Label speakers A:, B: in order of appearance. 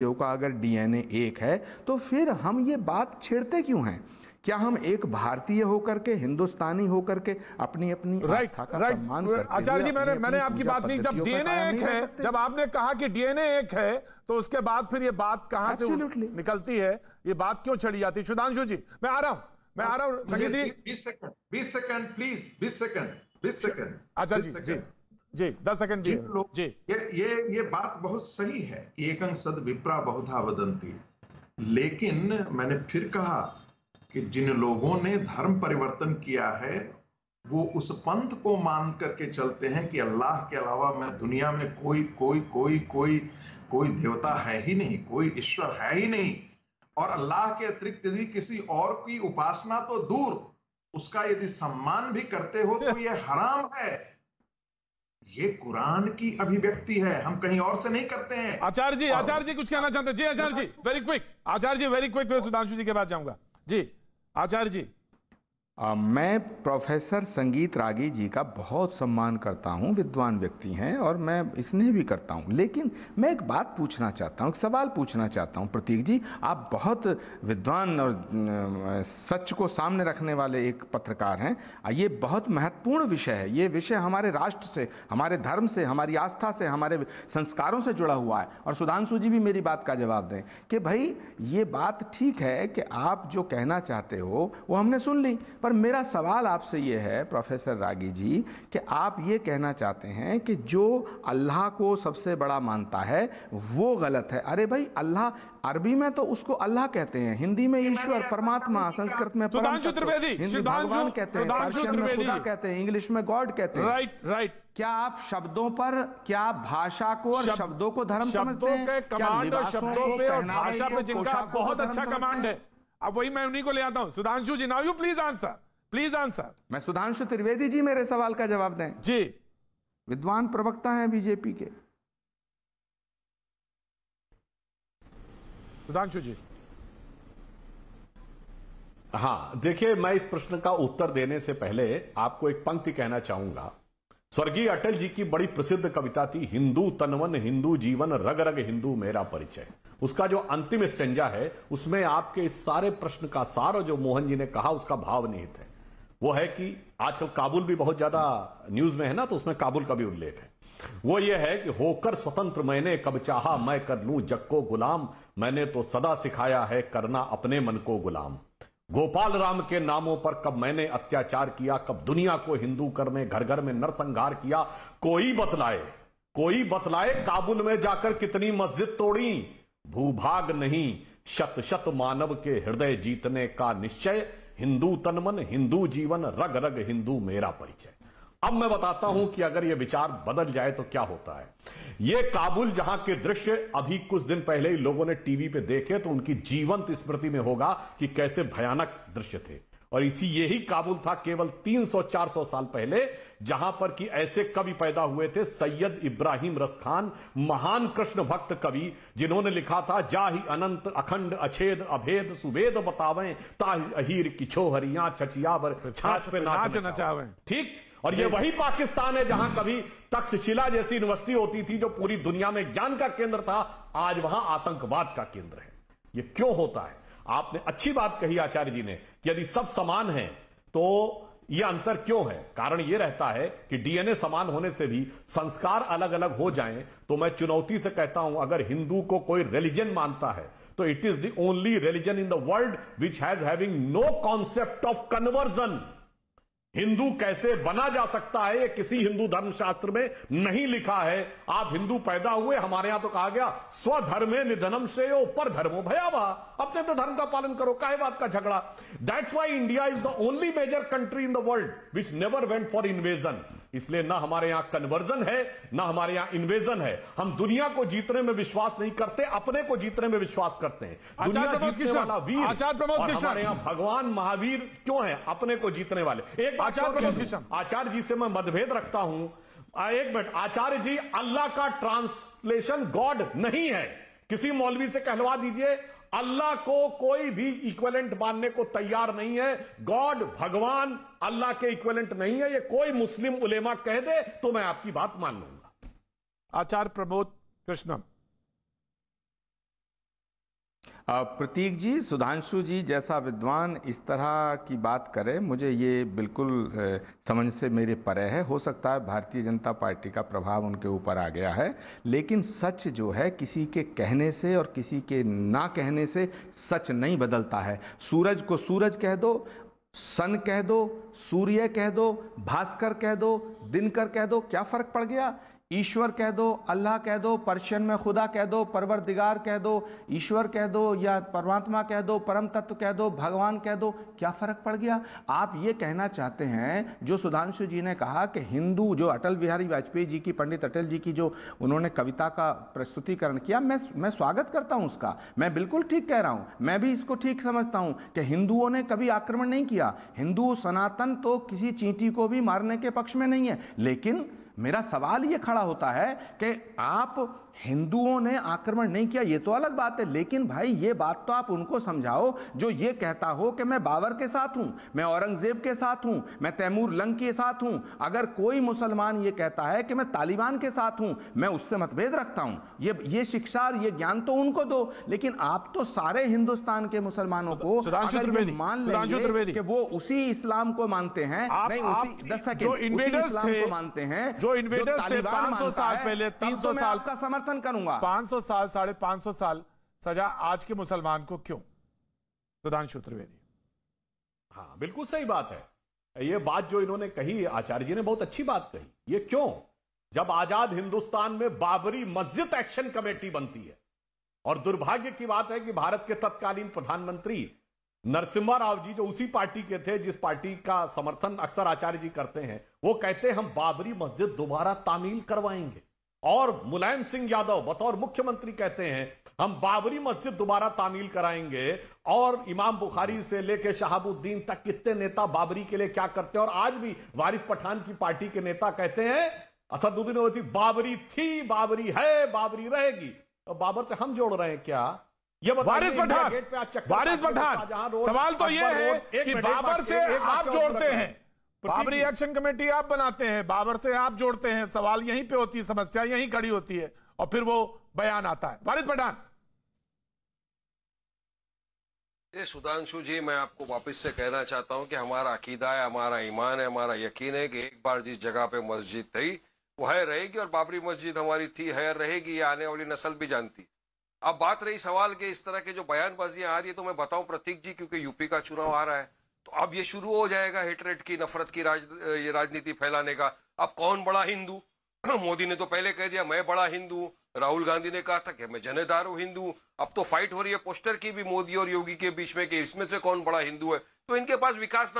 A: का अगर डीएनए एक है तो फिर हम ये बात छेड़ते क्यों हैं? क्या हम एक भारतीय होकर के, हिंदुस्तानी होकर के अपनी अपनी आस्था का सम्मान करते हुए
B: आचार्य जी, मैंने आपकी बात नहीं, जब डीएनए एक है, जब आपने कहा कि डीएनए एक है, तो उसके बाद फिर ये बात कहां से निकलती है? ये बात क्यों छड़ी जाती है? सुधांशु जी, मैं आ रहा हूं संगीत जी,
C: 20 सेकंड प्लीज, 20 सेकंड।
B: अच्छा जी 10 सेकंड जी।
C: ये बात बहुत सही है कि एकं सद विप्रा बहुधा वदंती, लेकिन मैंने फिर कहा कि जिन लोगों ने धर्म परिवर्तन किया है वो उस पंथ को मान करके चलते हैं कि अल्लाह के अलावा मैं दुनिया में कोई देवता है ही नहीं, कोई ईश्वर है ही नहीं, और अल्लाह के अतिरिक्त यदि किसी और की उपासना तो दूर, उसका यदि सम्मान भी करते हो तो ये हराम है। ये कुरान की अभिव्यक्ति है, हम कहीं और से नहीं करते हैं।
B: आचार्य जी कुछ कहना चाहते हैं? जी आचार्य जी वेरी क्विक, आचार्य जी वेरी क्विक, फिर सुधांशु जी के बाद जाऊंगा। जी आचार्य जी।
A: मैं प्रोफेसर संगीत रागी जी का बहुत सम्मान करता हूं, विद्वान व्यक्ति हैं और मैं स्नेह भी करता हूं, लेकिन मैं एक बात पूछना चाहता हूं, एक सवाल पूछना चाहता हूं। प्रतीक जी, आप बहुत विद्वान और सच को सामने रखने वाले एक पत्रकार हैं। ये बहुत महत्वपूर्ण विषय है। ये विषय हमारे राष्ट्र से, हमारे धर्म से, हमारी आस्था से, हमारे संस्कारों से जुड़ा हुआ है। और सुधांशु जी भी मेरी बात का जवाब दें कि भाई ये बात ठीक है कि आप जो कहना चाहते हो वो हमने सुन ली, पर मेरा सवाल आपसे यह है प्रोफेसर रागी जी कि आप ये कहना चाहते हैं कि जो अल्लाह को सबसे बड़ा मानता है वो गलत है। अरे भाई, अल्लाह अरबी में तो उसको अल्लाह कहते हैं, हिंदी में ईश्वर, परमात्मा, संस्कृत में हिंदी भगवान कहते हैं, पर्शियन में खुदा कहते हैं, इंग्लिश में गॉड कहते हैं।
B: राइट।
A: क्या आप शब्दों पर, क्या आप भाषा को और शब्दों को धर्म समझते हैं?
B: कमांड और शब्दों पे और भाषा पे जिनका बहुत अच्छा कमांड है, अब वही मैं उन्हीं को ले आता हूं। सुधांशु जी, नाउ यू प्लीज आंसर।
A: मैं सुधांशु त्रिवेदी जी, मेरे सवाल का जवाब दें
B: जी।
A: विद्वान प्रवक्ता हैं बीजेपी के।
B: सुधांशु जी।
D: हाँ, देखिए, मैं इस प्रश्न का उत्तर देने से पहले आपको एक पंक्ति कहना चाहूंगा। स्वर्गीय अटल जी की बड़ी प्रसिद्ध कविता थी, हिंदू तनवन हिंदू जीवन, रग रग हिंदू मेरा परिचय। उसका जो अंतिम स्टेंजा है उसमें आपके इस सारे प्रश्न का सार, और जो मोहन जी ने कहा उसका भाव निहित है। वो है कि आजकल काबुल भी बहुत ज्यादा न्यूज में है ना, तो उसमें काबुल का भी उल्लेख है। वो ये है कि होकर स्वतंत्र मैंने कब चाहा मैं कर लूं जग को गुलाम, मैंने तो सदा सिखाया है करना अपने मन को गुलाम। गोपाल राम के नामों पर कब मैंने अत्याचार किया, कब दुनिया को हिंदू करने घर घर में नरसंहार किया। कोई बतलाए काबुल में जाकर कितनी मस्जिद तोड़ी। भूभाग नहीं शत शत मानव के हृदय जीतने का निश्चय। हिंदू तनमन हिंदू जीवन, रग रग हिंदू मेरा परिचय। अब मैं बताता हूं कि अगर यह विचार बदल जाए तो क्या होता है। यह काबुल जहां के दृश्य अभी कुछ दिन पहले ही लोगों ने टीवी पे देखे तो उनकी जीवंत स्मृति में होगा कि कैसे भयानक दृश्य थे। और यही काबुल था केवल 300-400 साल पहले, जहां पर कि ऐसे कवि पैदा हुए थे, सैयद इब्राहिम रसखान, महान कृष्ण भक्त कवि, जिन्होंने लिखा था, जाहि अनंत अखंड अछेद अभेद सुवेद बतावें, ताहि अहीर की छोहरियां छचियावर छाछ पे नाच नचावें। ठीक। और ये वही पाकिस्तान है जहां कभी तक्षशिला जैसी यूनिवर्सिटी होती थी जो पूरी दुनिया में ज्ञान का केंद्र था, आज वहां आतंकवाद का केंद्र है। ये क्यों होता है? आपने अच्छी बात कही आचार्य जी ने कि यदि सब समान हैं तो यह अंतर क्यों है? कारण यह रहता है कि डीएनए समान होने से भी संस्कार अलग अलग हो जाएं। तो मैं चुनौती से कहता हूं, अगर हिंदू को कोई रिलीजन मानता है तो it is the only religion in the world which has having no concept of conversion. Hindu कैसे बना जा सकता है, ये किसी हिंदू धर्मशास्त्र में नहीं लिखा है। आप हिंदू पैदा हुए, हमारे यहां तो कहा गया स्वधर्मे निधनम श्रेयो पर धर्मो भयावह। अपने अपने धर्म का पालन करो, काहे बात का झगड़ा। That's why India is the only major country in the world which never went for invasion. इसलिए ना हमारे यहां कन्वर्जन है, ना हमारे यहां इन्वेजन है। हम दुनिया को जीतने में विश्वास नहीं करते, अपने को जीतने में विश्वास करते हैं। दुनिया जीतने वाला वीर, और हमारे यहां भगवान महावीर क्यों है? अपने को जीतने वाले। एक आचार्य जी से मैं मतभेद रखता हूं, एक मिनट। आचार्य जी, अल्लाह का ट्रांसलेशन गॉड नहीं है। किसी मौलवी से कहलवा दीजिए, अल्लाह को कोई भी इक्विवेलेंट मानने को तैयार नहीं है। गॉड, भगवान अल्लाह के इक्विवेलेंट नहीं है। ये कोई मुस्लिम उलेमा कह दे तो मैं आपकी बात मान लूंगा।
B: आचार्य प्रमोद कृष्णम।
A: प्रतीक जी, सुधांशु जी जैसा विद्वान इस तरह की बात करे, मुझे ये बिल्कुल समझ से मेरे परे है। हो सकता है भारतीय जनता पार्टी का प्रभाव उनके ऊपर आ गया है, लेकिन सच जो है किसी के कहने से और किसी के ना कहने से सच नहीं बदलता है। सूरज को सूरज कह दो, सन कह दो, सूर्य कह दो, भास्कर कह दो, दिनकर कह दो, क्या फर्क पड़ गया? ईश्वर कह दो, अल्लाह कह दो, पर्शियन में खुदा कह दो, परवरदिगार कह दो, ईश्वर कह दो या परमात्मा कह दो, परम तत्व कह दो, भगवान कह दो, क्या फर्क पड़ गया? आप ये कहना चाहते हैं जो सुधांशु जी ने कहा कि हिंदू, जो अटल बिहारी वाजपेयी जी की, पंडित अटल जी की जो उन्होंने कविता का प्रस्तुतिकरण किया, मैं स्वागत करता हूं उसका, मैं बिल्कुल ठीक कह रहा हूं, मैं भी इसको ठीक समझता हूं कि हिंदुओं ने कभी आक्रमण नहीं किया। हिंदू सनातन तो किसी चींटी को भी मारने के पक्ष में नहीं है, लेकिन मेरा सवाल यह खड़ा होता है कि आप हिंदुओं ने आक्रमण नहीं किया, ये तो अलग बात है, लेकिन भाई ये बात तो आप उनको समझाओ जो ये कहता हो कि मैं बाबर के साथ हूं, मैं औरंगजेब के साथ हूं, मैं तैमूर लंग के साथ हूं। अगर कोई मुसलमान ये कहता है कि मैं तालिबान के साथ हूं, मैं उससे मतभेद रखता हूं, ये शिक्षा और ये ज्ञान तो उनको दो, लेकिन आप तो सारे हिंदुस्तान के मुसलमानों को अगर ये मान लेंगे कि वो उसी इस्लाम को मानते हैं, नहीं उसी 10 सेकंड, उसी इस्लाम को मानते हैं
B: जो इन्वेडर्स थे 500 साल पहले, 300 साल
A: का समर्थन करूंगा।
B: 500 साल, 550 साल सजा आज के मुसलमान को क्यों? सुधांशु त्रिवेदी।
D: हाँ, बिल्कुल सही बात है। ये बात जो इन्होंने कही, आचार्य जी ने बहुत अच्छी बात कही। ये क्यों? जब आजाद हिंदुस्तान में बाबरी मस्जिद एक्शन कमेटी बनती है, और दुर्भाग्य की बात है कि भारत के तत्कालीन प्रधानमंत्री नरसिम्हा राव जी, जो उसी पार्टी के थे जिस पार्टी का समर्थन अक्सर आचार्य जी करते हैं, वो कहते हैं हम बाबरी मस्जिद दोबारा तामील करवाएंगे। और मुलायम सिंह यादव बतौर मुख्यमंत्री कहते हैं हम बाबरी मस्जिद दोबारा तामील कराएंगे। और इमाम बुखारी से लेकर शहाबुद्दीन तक कितने नेता बाबरी के लिए क्या करते हैं। और आज भी वारिस पठान की पार्टी के नेता कहते हैं, असदुद्दीन ओवैसी, बाबरी थी, बाबरी है, बाबरी रहेगी। तो बाबर से हम जोड़ रहे हैं क्या? ये
B: वारिस पठान, सवाल तो ये है कि बाबर से आप जोड़ते हैं, बाबरी एक्शन कमेटी आप बनाते हैं, बाबर से आप जोड़ते हैं, सवाल यहीं पे होती है, समस्या यहीं खड़ी होती है, और फिर वो बयान आता है। वारिस पठान।
E: ये सुधांशु जी, मैं आपको वापस से कहना चाहता हूं कि हमारा अकीदा है, हमारा ईमान है, हमारा यकीन है कि एक बार जिस जगह पे मस्जिद थी वो है रहेगी, और बाबरी मस्जिद हमारी थी, है रहेगी, ये आने वाली नस्ल भी जानती। अब बात रही सवाल के इस तरह के जो बयानबाजियां आ रही है, तो मैं बताऊं प्रतीक जी, क्योंकि यूपी का चुनाव आ रहा है, तो अब ये शुरू हो जाएगा हेटरेट की, नफरत की ये राजनीति फैलाने का। अब कौन बड़ा हिंदू? मोदी ने तो पहले कह दिया मैं बड़ा हिंदू, राहुल गांधी ने कहा था कि मैं जनेदार हूं हिंदू। अब तो फाइट हो रही है पोस्टर की भी मोदी और योगी के बीच में कि इसमें से कौन बड़ा हिंदू है। तो इनके पास विकास